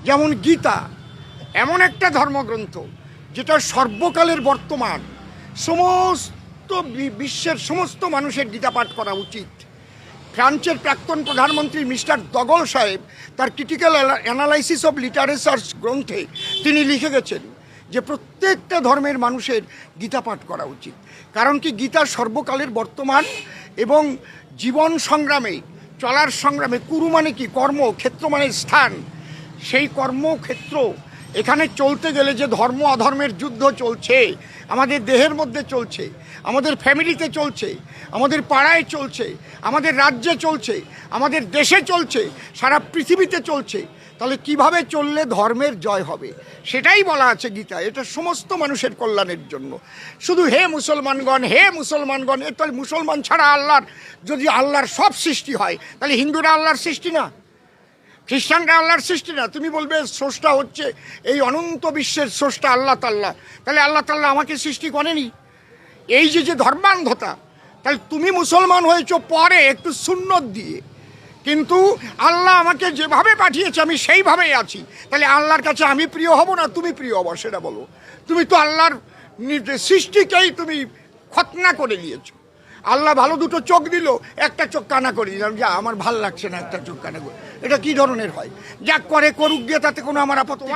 যেমন গীতা এমন একটা ধর্মগ্রন্থ যেটা সর্বকালের বর্তমান সমস্ত বিশ্বের সমস্ত মানুষের গীতা পাঠ করা উচিত। ফ্রান্সের প্রাক্তন প্রধানমন্ত্রী মিস্টার দগল সাহেব তার ক্রিটিক্যাল অ্যানালাইসিস অফ লিটারেচার গ্রন্থে তিনি লিখে গেছেন যে প্রত্যেকটা ধর্মের মানুষের গীতা পাঠ করা উচিত। কারণ কি, গীতা সর্বকালের বর্তমান এবং জীবন সংগ্রামে, চলার সংগ্রামে, কুরু মানে কি, কর্ম, ক্ষেত্র মানে স্থান, সেই কর্মক্ষেত্র এখানে চলতে গেলে যে ধর্ম অধর্মের যুদ্ধ চলছে, আমাদের দেহের মধ্যে চলছে, আমাদের ফ্যামিলিতে চলছে, আমাদের পাড়ায় চলছে, আমাদের রাজ্যে চলছে, আমাদের দেশে চলছে, সারা পৃথিবীতে চলছে, তাহলে কিভাবে চললে ধর্মের জয় হবে সেটাই বলা আছে গীতা। এটা সমস্ত মানুষের কল্যাণের জন্য। শুধু হে মুসলমানগণ, হে মুসলমানগণ, এ তাহলে মুসলমান ছাড়া আল্লাহর, যদি আল্লাহর সব সৃষ্টি হয় তাহলে হিন্দুরা আল্লাহর সৃষ্টি না, খ্রিস্টানরা আল্লাহর সৃষ্টি না। তুমি বলবে স্রষ্টা হচ্ছে এই অনন্ত বিশ্বের স্রষ্টা আল্লাহ তাল্লাহ, তাহলে আল্লাহ তাল্লাহ আমাকে সৃষ্টি করেনি। এই যে ধর্মান্ধতা, তাহলে তুমি মুসলমান হয়েছো পরে একটু সুন্নত দিয়ে, কিন্তু আল্লাহ আমাকে যেভাবে পাঠিয়েছে আমি সেইভাবেই আছি, তাহলে আল্লাহর কাছে আমি প্রিয় হব না তুমি প্রিয় হবো সেটা বলো। তুমি তো আল্লাহর সৃষ্টিকেই তুমি খতনা করে দিয়েছো। আল্লাহ ভালো দুটো চোখ দিল, একটা চোখ কানা করে দিলাম, যা আমার ভাল লাগছে না, একটা চোখ কানা করে, এটা কি ধরনের হয়? যা করে করুক গিয়ে, তাতে কোনো আমার আপত্তি নেই।